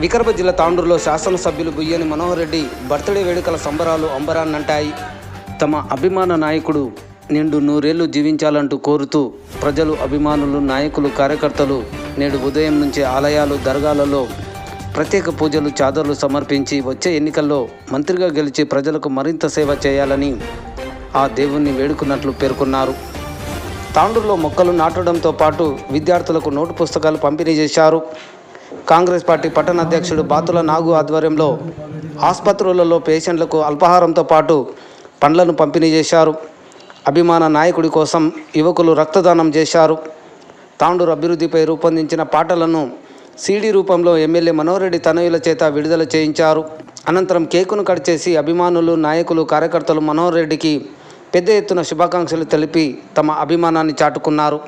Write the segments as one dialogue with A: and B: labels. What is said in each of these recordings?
A: వికారాబాద్ జిల్లా తాండూరులో శాసనసభ్యులు బుయ్యని మనోహర్ రెడ్డి బర్త్డే వేడుకల సంబరాలు అంబరాన్నంటాయి. తమ అభిమాన నాయకుడు నిండు నూరేళ్లు జీవించాలంటూ కోరుతూ ప్రజలు, అభిమానులు, నాయకులు, కార్యకర్తలు నేడు ఉదయం నుంచి ఆలయాలు, దర్గాలలో ప్రత్యేక పూజలు, చాదర్లు సమర్పించి వచ్చే ఎన్నికల్లో మంత్రిగా గెలిచి ప్రజలకు మరింత సేవ చేయాలని ఆ దేవుణ్ణి వేడుకున్నట్లు పేర్కొన్నారు. తాండూరులో మొక్కలు నాటడంతో పాటు విద్యార్థులకు నోటు పుస్తకాలు పంపిణీ చేశారు. కాంగ్రెస్ పార్టీ పట్టణ అధ్యక్షుడు బాతుల నాగు ఆధ్వర్యంలో ఆసుపత్రులలో పేషెంట్లకు అల్పాహారంతో పాటు పండ్లను పంపిణీ చేశారు. అభిమాన నాయకుడి కోసం యువకులు రక్తదానం చేశారు. తాండూరు అభివృద్ధిపై రూపొందించిన పాటలను సీడీ రూపంలో ఎమ్మెల్యే మనోహర్ రెడ్డి తనయుల చేత విడుదల చేయించారు. అనంతరం కేకును కట్ చేసి అభిమానులు, నాయకులు, కార్యకర్తలు మనోహర్ రెడ్డికి పెద్ద ఎత్తున శుభాకాంక్షలు తెలిపి తమ అభిమానాన్ని చాటుకున్నారు.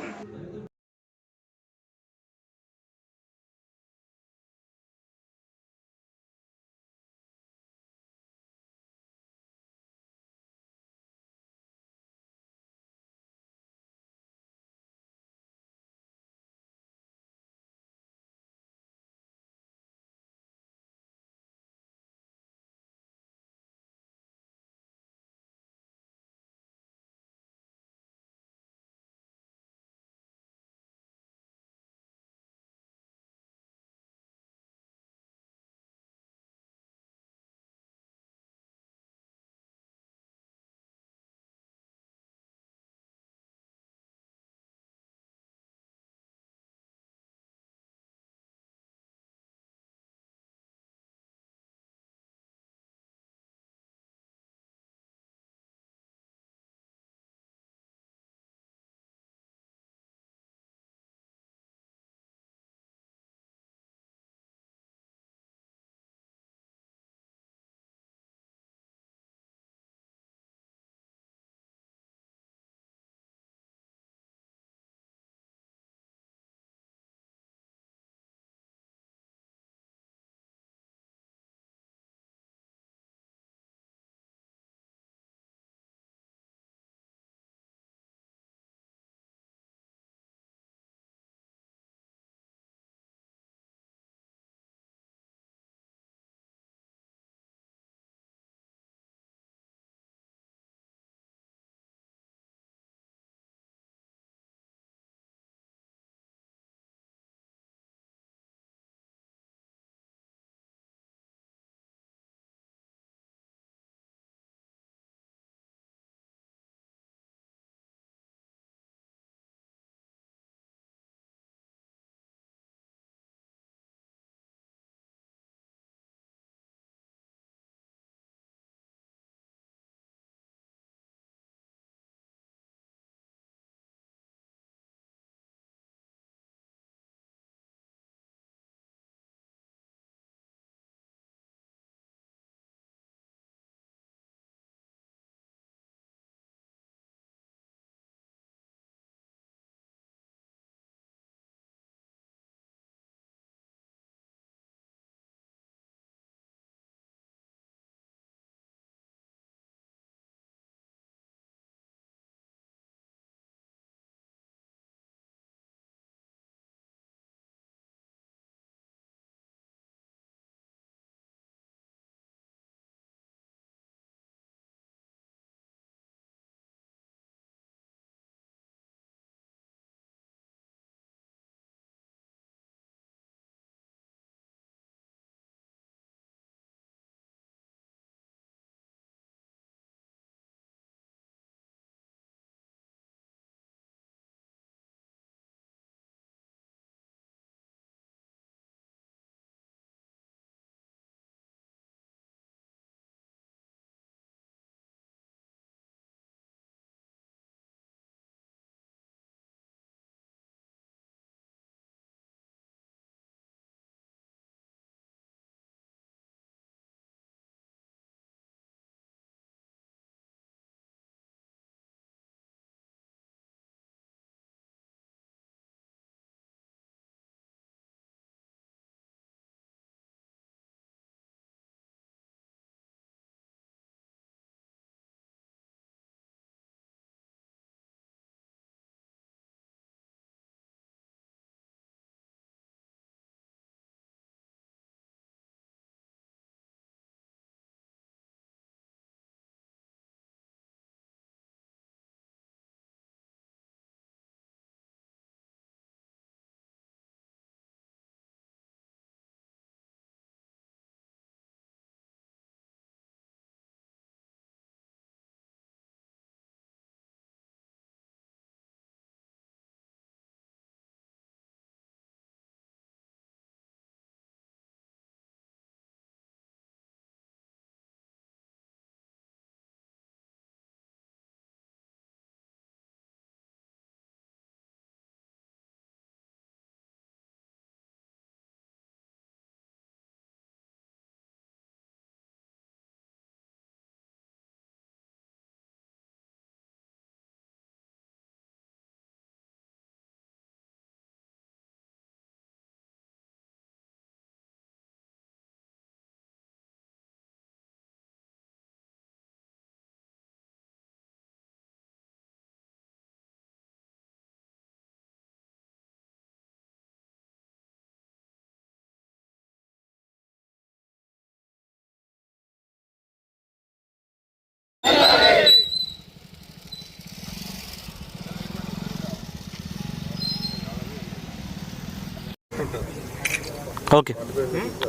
B: Okay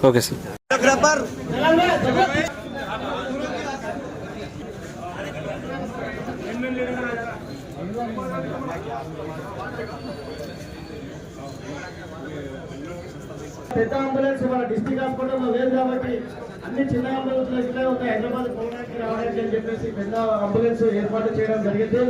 B: okay sir.
C: పెద్ద అంబులెన్స్ మన డిస్ట్రిక్ట్ హాస్పిటల్లో లేదు కాబట్టి అన్ని చిన్న అంబులెన్స్ ఇట్లే ఉంటాయి. హైదరాబాద్ పోవడానికి రావడానికి అని చెప్పేసి పెద్ద అంబులెన్స్ ఏర్పాటు చేయడం జరిగింది.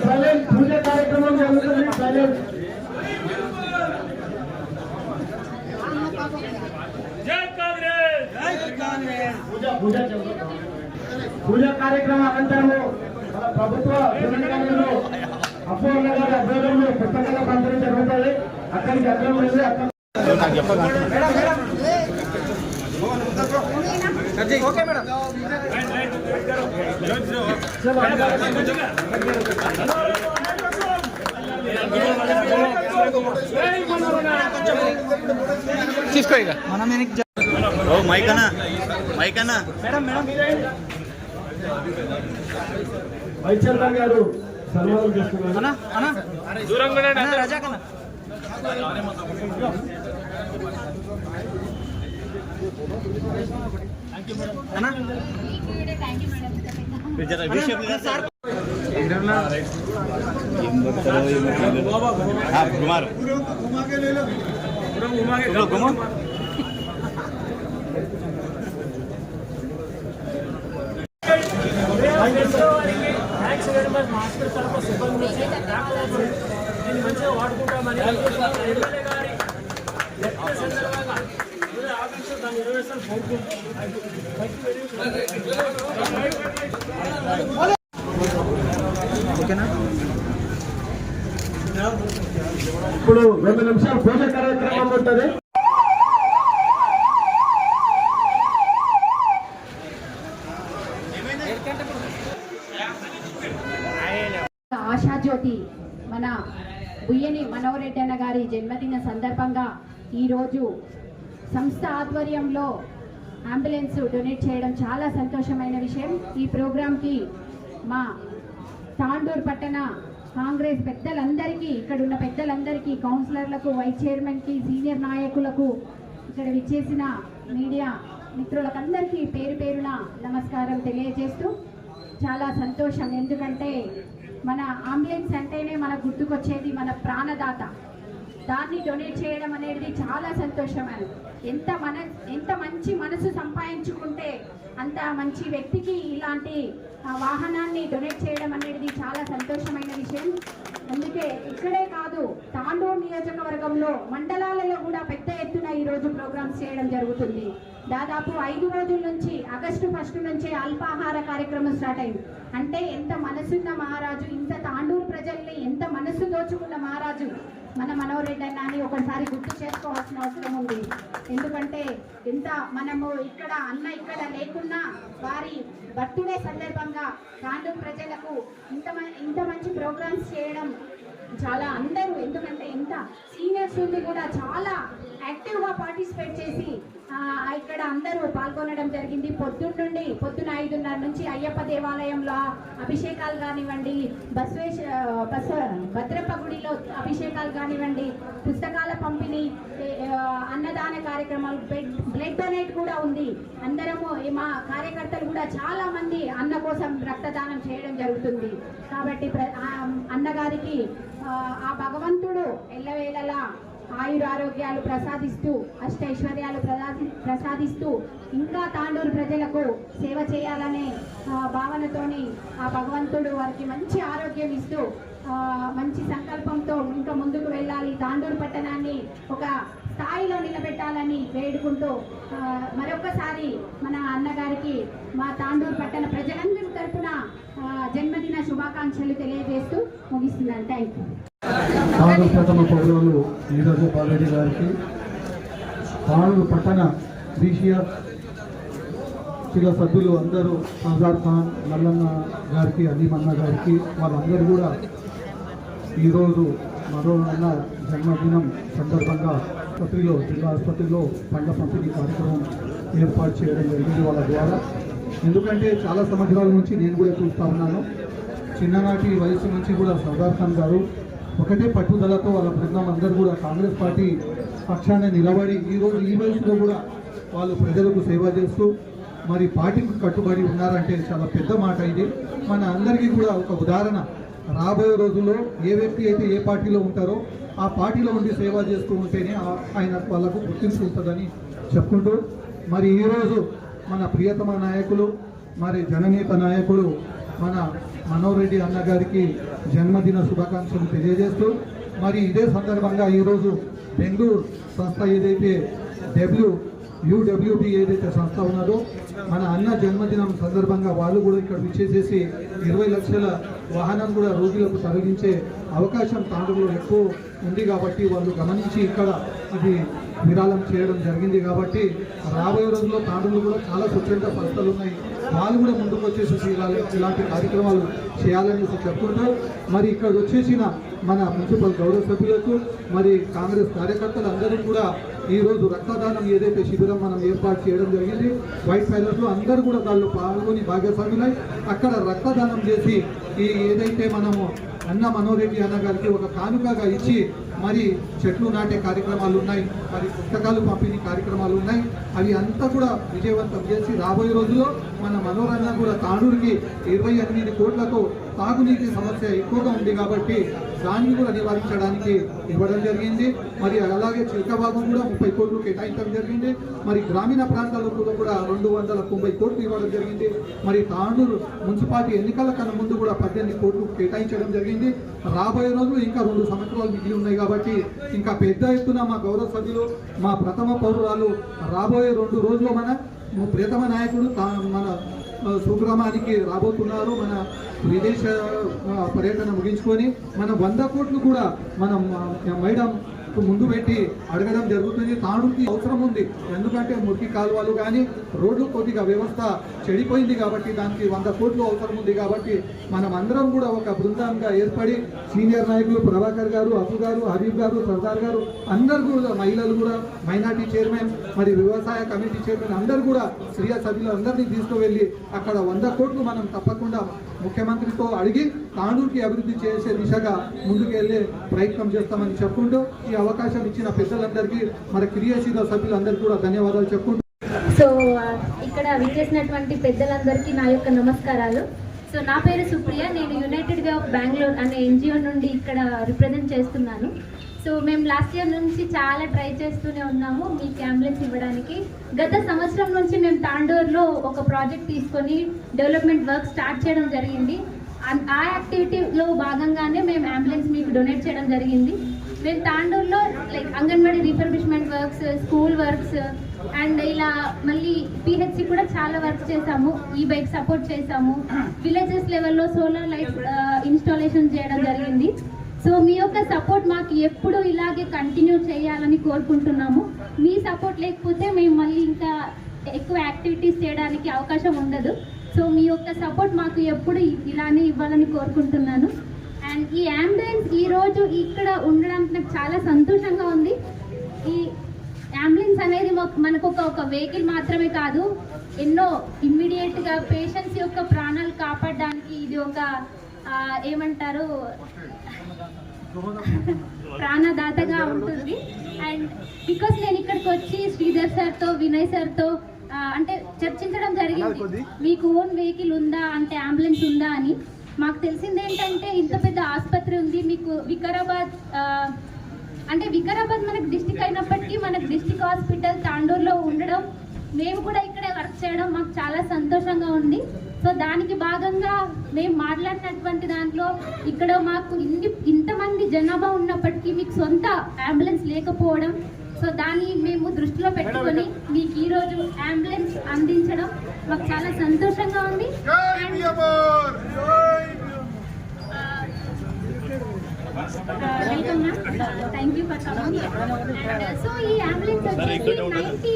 C: సైలెంట్ పూజ కార్యక్రమం జరుగుతుంది. సైలెంట్ పూజా కార్యక్రమం అనంతరము మన ప్రభుత్వ తెలంగాణలో అపోహ గారి ఆధ్వర్యంలో పుస్తకాల పంపిణీ జరుగుతుంది. అక్కడికి అర్థం లేదు.
B: తీసుకో ఇక
D: మైకన్నా
C: మేడం వైచల్లా గారు సన్మానం చేస్తున్నారు.
E: దీన్ని మంచిగా వాడుకుంటామని ఎమ్మెల్యే గారి సందర్భంగా ఆఫీసు దాన్ని నిర్వహిస్తాను.
C: ఇప్పుడు 2 నిమిషాలు పూజ కార్యక్రమం ఉంటుంది.
F: ఆశాజ్యోతి మన బుయ్యని మనోహర్ రెడ్డి అన్న గారి జన్మదిన సందర్భంగా ఈరోజు సంస్థ ఆధ్వర్యంలో అంబులెన్స్ డొనేట్ చేయడం చాలా సంతోషమైన విషయం. ఈ ప్రోగ్రాంకి మా తాండూరు పట్టణ కాంగ్రెస్ పెద్దలందరికీ, ఇక్కడ ఉన్న పెద్దలందరికీ, కౌన్సిలర్లకు, వైస్ చైర్మన్కి, సీనియర్ నాయకులకు, ఇక్కడ విచ్చేసిన మీడియా మిత్రులకందరికీ పేరు పేరున నమస్కారం తెలియజేస్తూ చాలా సంతోషం. ఎందుకంటే మన అంబులెన్స్ అంటేనే మనకు గుర్తుకొచ్చేది మన ప్రాణదాత. దాన్ని డొనేట్ చేయడం అనేది చాలా సంతోషమైన. ఎంత మంచి మనసు సంపాదించుకుంటే అంత మంచి వ్యక్తికి ఇలాంటి వాహనాన్ని డొనేట్ చేయడం అనేది చాలా సంతోషమైన విషయం. అందుకే ఇక్కడే కాదు, తాండూరు నియోజకవర్గంలో మండలాలలో కూడా పెద్ద ఎత్తున ఈరోజు ప్రోగ్రామ్స్ చేయడం జరుగుతుంది. దాదాపు 5 రోజుల నుంచి ఆగస్టు 1 నుంచే అల్పాహార కార్యక్రమం స్టార్ట్ అయింది. అంటే ఎంత మనసున్న మహారాజు, ఇంత తాండూరు ప్రజల్ని ఎంత మనసు దోచుకున్న మహారాజు మన మనోహర్ రెడ్డి అన్న అని ఒకసారి గుర్తు చేసుకోవాల్సిన అవసరం ఉంది. ఎందుకంటే మనము ఇక్కడ ఇక్కడ లేకున్నా వారి బర్త్డే సందర్భంగా తాండూరు ప్రజలకు ఇంత మంచి ప్రోగ్రామ్స్ చేయడం చాలా అందరూ, ఎందుకంటే ఎంత సీనియర్స్ ఉంది కూడా చాలా యాక్టివ్గా పార్టిసిపేట్ చేసి ఇక్కడ అందరూ పాల్గొనడం జరిగింది. పొద్దున 5:30 నుంచి అయ్యప్ప దేవాలయంలో అభిషేకాలు కానివ్వండి, భద్రప్ప గుడిలో అభిషేకాలు కానివ్వండి, పుస్తకాల పంపిణీ, అన్నదాన కార్యక్రమాలు, బ్లడ్ డొనేట్ కూడా ఉంది. అందరము మా కార్యకర్తలు కూడా చాలా మంది అన్న కోసం రక్తదానం చేయడం జరుగుతుంది. కాబట్టి అన్నగారికి ఆ భగవంతుడు ఎల్లవేళలా ఆయురారోగ్యాలు ప్రసాదిస్తూ, అష్టైశ్వర్యాలు ప్రసాదిస్తూ ఇంకా తాండూరు ప్రజలకు సేవ చేయాలనే భావనతోని ఆ భగవంతుడు వారికి మంచి ఆరోగ్యం ఇస్తూ మంచి సంకల్పంతో ఇంకా ముందుకు వెళ్ళాలి, తాండూరు పట్టణాన్ని ఒక స్థాయిలో నిలబెట్టాలని వేడుకుంటూ మరొకసారి మన అన్నగారికి మా తాండూరు పట్టణ ప్రజలందరి తరఫున జన్మదిన శుభాకాంక్షలు తెలియజేస్తూ ముగిస్తున్నాను. Thank you.
C: తాండూరు పట్టణ పౌరులు ఈరోజు బాలరెడ్డి గారికి, తాండూరు పట్టణ బీసీఆర్ జిల్లా సభ్యులు అందరూ, ఆజాద్ ఖాన్, మల్లన్న గారికి, అలీమన్న గారికి, వాళ్ళందరూ కూడా ఈరోజు
G: మరో అన్న జన్మదినం సందర్భంగా జిల్లా ఆసుపత్రిలో పండ్ల పంపిణీ కార్యక్రమం ఏర్పాటు చేయడం జరిగింది వాళ్ళ ద్వారా. ఎందుకంటే చాలా సంవత్సరాల నుంచి నేను కూడా చూస్తూ ఉన్నాను, చిన్ననాటి వయసు నుంచి కూడా సర్దార్ ఖాన్ గారు ఒకటే పట్టుదలతో వాళ్ళ బృందం అందరూ కూడా కాంగ్రెస్ పార్టీ పక్షాన నిలబడి ఈరోజు ఈ వయసులో కూడా వాళ్ళు ప్రజలకు సేవ చేస్తూ మరి పార్టీకి కట్టుబడి ఉన్నారంటే చాలా పెద్ద మాట ఇది. మన అందరికీ కూడా ఒక ఉదాహరణ, రాబోయే రోజుల్లో ఏ వ్యక్తి అయితే ఏ పార్టీలో ఉంటారో ఆ పార్టీలో ఉండి సేవ చేస్తూ ఉంటేనే ఆయన వాళ్ళకు గుర్తింపు ఉంటుందని చెప్పుకుంటూ మరి ఈరోజు మన ప్రియతమ నాయకులు మరి జననేత నాయకుడు మన మనోహర్ రెడ్డి అన్న గారికి జన్మదిన శుభాకాంక్షలు తెలియజేస్తూ మరి ఇదే సందర్భంగా ఈరోజు బెంగళూరు సంస్థ ఏదైతే UWB ఏదైతే సంస్థ ఉన్నదో మన అన్న జన్మదినం సందర్భంగా వాళ్ళు కూడా ఇక్కడ విచ్చేసేసి 20 లక్షల వాహనం కూడా రోగులకు తరలించే అవకాశం తాండూరులో ఎక్కువ ఉంది కాబట్టి వాళ్ళు గమనించి ఇక్కడ అది విరాళం చేయడం జరిగింది. కాబట్టి రాబోయే రోజుల్లో తాండూరులో కూడా చాలా స్వచ్ఛంద సంస్థలు ఉన్నాయి, వాళ్ళు కూడా ముందుకు వచ్చేసి ఇలాంటి కార్యక్రమాలు చేయాలని చెప్పుకుంటూ మరి ఇక్కడ వచ్చేసిన మన మున్సిపల్ గౌరవ సభ్యులకు మరి కాంగ్రెస్ కార్యకర్తలు అందరూ కూడా ఈరోజు రక్తదానం ఏదైతే శిబిరం మనం ఏర్పాటు చేయడం జరిగింది వైట్ ప్యాలెస్లో, అందరూ కూడా దానిలో పాల్గొని భాగస్వాములై అక్కడ రక్తదానం చేసి ఈ ఏదైతే మనము అన్న మనోహర్ రెడ్డి అన్న గారికి ఒక కానుకగా ఇచ్చి మరి చెట్లు నాటే కార్యక్రమాలు ఉన్నాయి, మరి పుస్తకాలు పంపిణీ కార్యక్రమాలు ఉన్నాయి, అవి అంతా కూడా విజయవంతం చేసి రాబోయే రోజుల్లో మన మనోహర్ అన్న కూడా తాండూరుకి 28 కోట్లతో తాగునీటి సమస్య ఎక్కువగా ఉంది కాబట్టి దాన్ని కూడా నివారించడానికి ఇవ్వడం జరిగింది. మరి అలాగే చిలకబాబు కూడా 30 కోట్లు కేటాయించడం జరిగింది. మరి గ్రామీణ ప్రాంతాల్లో కూడా 290 కోట్లు ఇవ్వడం జరిగింది. మరి తాండూరు మున్సిపాలిటీ ఎన్నికల కన్నా ముందు కూడా 18 కోట్లు కేటాయించడం జరిగింది. రాబోయే రోజులు ఇంకా 2 సంవత్సరాలు మిగిలి ఉన్నాయి కాబట్టి ఇంకా పెద్ద ఎత్తున మా గౌరవ సభ్యులు మా ప్రథమ పౌరురాలు రాబోయే 2 రోజుల్లో మన ప్రియతమ నాయకుడు మన సుగ్రామానికి రాబోతున్నారు. మన విదేశ పర్యటన ముగించుకొని మన 100 కోట్లు కూడా మనం మేడం ముందు పెట్టి అడగడం జరుగుతుంది. తాండూరుకి అవసరం ఉంది, ఎందుకంటే మురికి కాలువలు కానీ రోడ్లు కొద్దిగా వ్యవస్థ చెడిపోయింది కాబట్టి దానికి 100 కోట్లు అవసరం ఉంది. కాబట్టి మనం అందరం కూడా ఒక బృందంగా ఏర్పడి సీనియర్ నాయకులు ప్రభాకర్ గారు, అప్పు గారు, హబీబ్ గారు, సర్దార్ గారు అందరూ కూడా, మహిళలు కూడా, మైనార్టీ చైర్మన్, మరి వ్యవసాయ కమిటీ చైర్మన్ అందరూ కూడా స్త్రీయ సభ్యులు అందరినీ తీసుకువెళ్ళి అక్కడ 100 కోట్లు మనం తప్పకుండా ముఖ్యమంత్రితో అడిగి తాండూరుకి అభివృద్ధి చేసే దిశగా ముందుకు వెళ్ళే ప్రయత్నం చేస్తామని చెప్పుకుంటూ ఈ అవకాశం ఇచ్చిన పెద్దలందరికీ మరి క్రియాశీల సభ్యులందరికీ కూడా ధన్యవాదాలు చెప్పుకుంటూ
H: సో ఇక్కడ విచ్చేసినటువంటి పెద్దలందరికీ నా యొక్క నమస్కారాలు. సో నా పేరు సుప్రియ, నేను యునైటెడ్ వే ఆఫ్ బెంగళూరు అనే NGO నుండి ఇక్కడ రిప్రజెంట్ చేస్తున్నాను. సో మేము లాస్ట్ ఇయర్ నుంచి చాలా ట్రై చేస్తూనే ఉన్నాము మీకు అంబులెన్స్ ఇవ్వడానికి. గత సంవత్సరం నుంచి మేము తాండూరులో ఒక ప్రాజెక్ట్ తీసుకొని డెవలప్మెంట్ వర్క్ స్టార్ట్ చేయడం జరిగింది. ఆ యాక్టివిటీలో భాగంగానే మేము అంబులెన్స్ మీకు డొనేట్ చేయడం జరిగింది. మేము తాండూరులో like anganwadi refurbishment works, school works and ఇలా మళ్ళీ PHC కూడా చాలా వర్క్ చేసాము. ఈ బైక్ సపోర్ట్ చేసాము. విలేజెస్ లెవెల్లో సోలార్ లైట్స్ ఇన్స్టాలేషన్ చేయడం జరిగింది. సో మీ యొక్క సపోర్ట్ మాకు ఎప్పుడు ఇలాగే కంటిన్యూ చేయాలని కోరుకుంటున్నాము. మీ సపోర్ట్ లేకపోతే మేము మళ్ళీ ఇంకా ఎక్కువ యాక్టివిటీస్ చేయడానికి అవకాశం ఉండదు. సో మీ యొక్క సపోర్ట్ మాకు ఎప్పుడు ఇలానే ఇవ్వాలని కోరుకుంటున్నాను. అండ్ ఈ అంబులెన్స్ ఈరోజు ఇక్కడ ఉండడానికి నాకు చాలా సంతోషంగా ఉంది. ఈ అంబులెన్స్ అనేది మనకు ఒక వెహికల్ మాత్రమే కాదు, ఎన్నో ఇమ్మీడియట్గా పేషెంట్స్ యొక్క ప్రాణాలు కాపాడడానికి ఇది ఒక ఏమంటారు ప్రాణదాతగా ఉంటుంది. అండ్ బికాస్ నేను ఇక్కడికి వచ్చి శ్రీధర్ సార్తో, వినయ్ సార్తో అంటే చర్చించడం జరిగింది, మీకు ఓన్ వెహికల్ ఉందా అంటే అంబులెన్స్ ఉందా అని. మాకు తెలిసింది ఏంటంటే ఇంత పెద్ద ఆసుపత్రి ఉంది మీకు వికారాబాద్, అంటే వికారాబాద్ మనకు డిస్టిక్ అయినప్పటికీ మనకు డిస్టిక్ హాస్పిటల్ తాండూరులో ఉండడం, మేము కూడా ఇక్కడే వర్క్ చేయడం మాకు చాలా సంతోషంగా ఉంది. సో దానికి భాగంగా మేము మాట్లాడినటువంటి దాంట్లో ఇక్కడ మాకు ఇంతమంది జనాభా ఉన్నప్పటికీ మీకు సొంత అంబులెన్స్ లేకపోవడం, సో దాన్ని మేము దృష్టిలో పెట్టుకొని మీకు ఈరోజు అంబులెన్స్ అందించడం మాకు చాలా సంతోషంగా ఉంది. Welcome ma'am, thank you for coming. So ఈ అంబులెన్స్ వచ్చేసి 90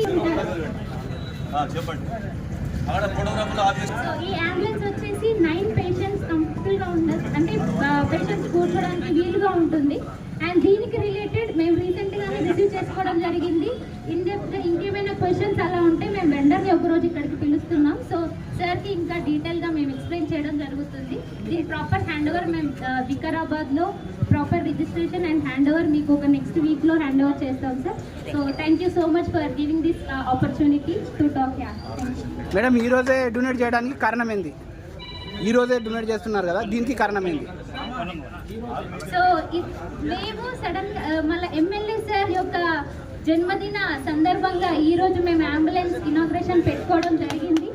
H: సో ఈ అంబులెన్స్ వచ్చేసి 9 పేషెంట్స్ కంఫర్టబుల్గా ఉండదు, అంటే పేషెంట్స్ కూర్చోడానికి వీలుగా ఉంటుంది. అండ్ దీనికి రిలేటెడ్ మేము రీసెంట్గానే రిసీవ్ చేసుకోవడం జరిగింది. ఇంకేమైనా క్వశ్చన్స్ అలా ఉంటే మేము వెండర్ని ఒకరోజు ఇక్కడికి పిలుస్తున్నాం. సో సార్కి ఇంకా డీటెయిల్గా మేము ఎక్స్ప్లెయిన్ చేయడం జరుగుతుంది. దీని ప్రాపర్ హ్యాండ్ ఓవర్ మేము వికారాబాద్లో proper registration and hand over మీకు ఒక నెక్స్ట్ వీక్లో హ్యాండ్ ఓవర్ చేస్తాం sir. So thank you so much for giving this opportunity to talk.
I: Madam, ఈరోజే డొనేట్ చేయడానికి కారణం ఏంది? ఈరోజే డొనేట్ చేస్తున్నారు కదా, దీనికి కారణం ఏంది?
H: సో మేము సడన్ మళ్ళీ ఎమ్మెల్యే సార్ యొక్క జన్మదిన సందర్భంగా ఈరోజు మేము అంబులెన్స్ ఇనాగ్రేషన్ పెట్టుకోవడం జరిగింది.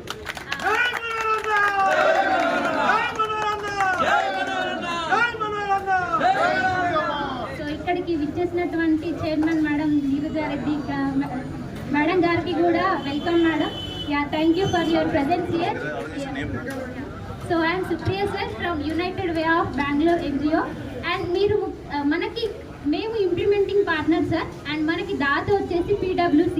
H: సో ఇక్కడికి విచ్చేసినటువంటి చైర్మన్ మేడం నీరజారెడ్డి మేడం గారికి కూడా welcome madam. Yeah, thank you for your presence here. So I'm Supriya sir from United way of Bengaluru NGO. And మీరు మేము ఇంప్లిమెంటింగ్ పార్ట్నర్ సార్. అండ్ మనకి దాత వచ్చేసి PWC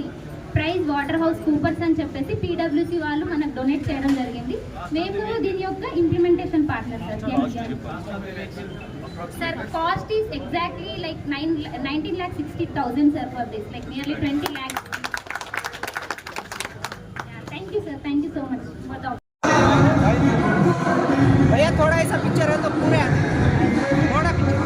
H: Price Waterhouse Coopers అని చెప్పేసి PWC వాళ్ళు మనకు డొనేట్ చేయడం జరిగింది. మేము దీని యొక్క implementation partner sir. Sir cost is exactly like 19,60,000 sir for this, like nearly 20 lakhs. Yeah, thank you sir, thank you so much for the
I: भैया थोड़ा ऐसा पिक्चर है तो पूरे आते थोड़ा पिक्चर.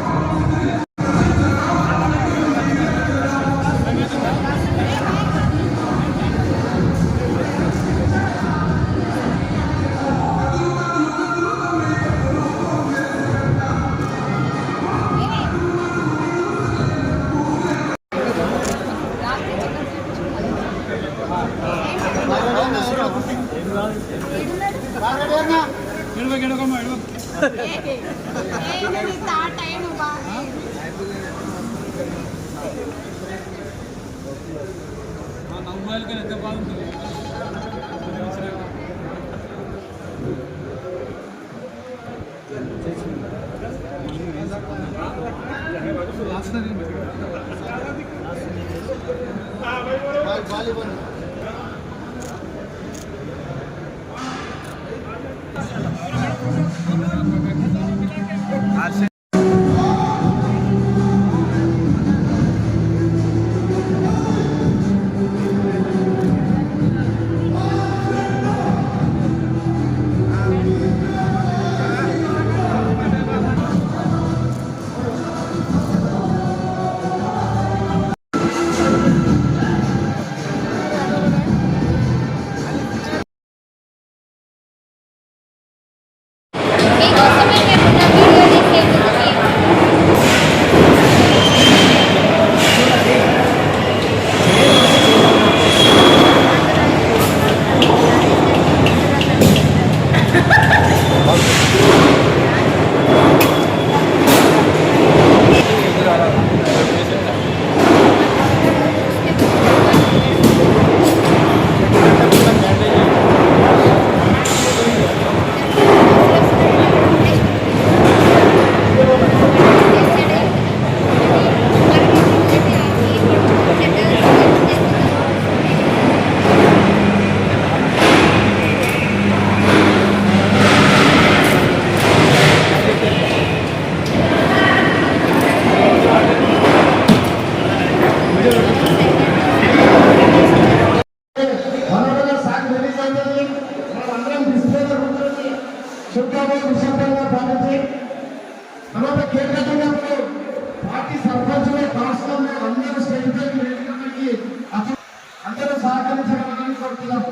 C: అందరూ సహకరించగలరని కోరుతున్నాం.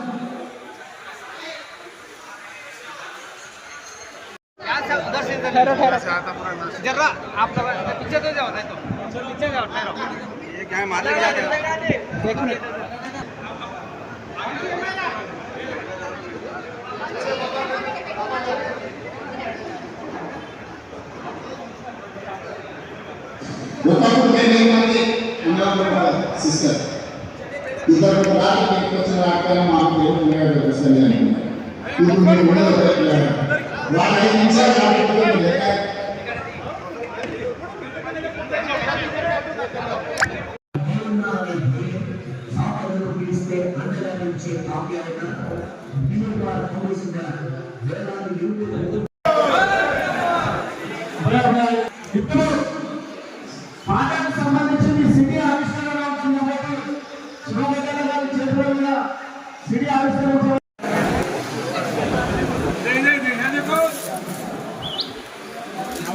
I: जरा आप पीछे तो जाओ, नहीं तो पीछे जाओ. ये क्या है, मार्केट जाके एक मिनट.
J: సిస్టర్ ఇద్దరు రాజకీయ రాకపోయినా మాకు ఇప్పుడు మీరు వాళ్ళ 5 నిమిషాలు
C: ఇప్పుడు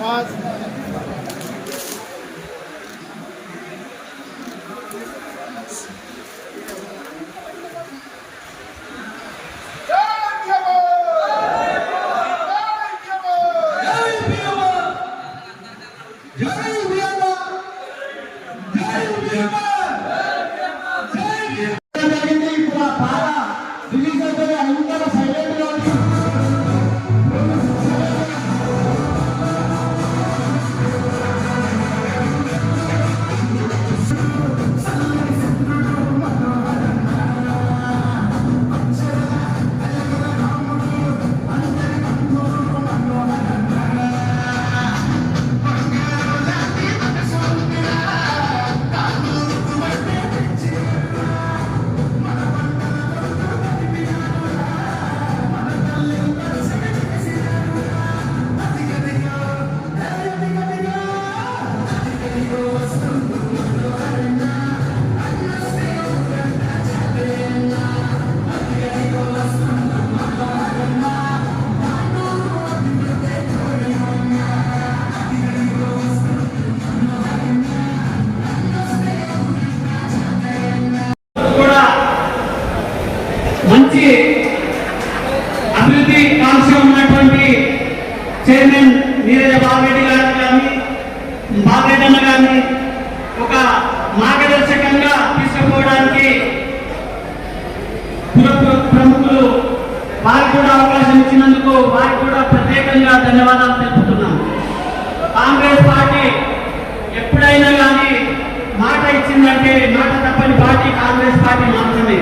C: పాస్
E: మంచి అభివృద్ధి కాంక్ష ఉన్నటువంటి చైర్మన్ నీరజ బాలరెడ్డి గారు కానీ బాలరెడ్డి అన్న గారిని ఒక మార్గదర్శకంగా తీసుకుపోవడానికి ప్రముఖులు వారికి కూడా అవకాశం ఇచ్చినందుకు వారికి కూడా ప్రత్యేకంగా ధన్యవాదాలు తెలుపుతున్నాం. కాంగ్రెస్ పార్టీ ఎప్పుడైనా కానీ మాట ఇచ్చిందంటే మాట తప్పని పార్టీ కాంగ్రెస్ పార్టీ మాత్రమే.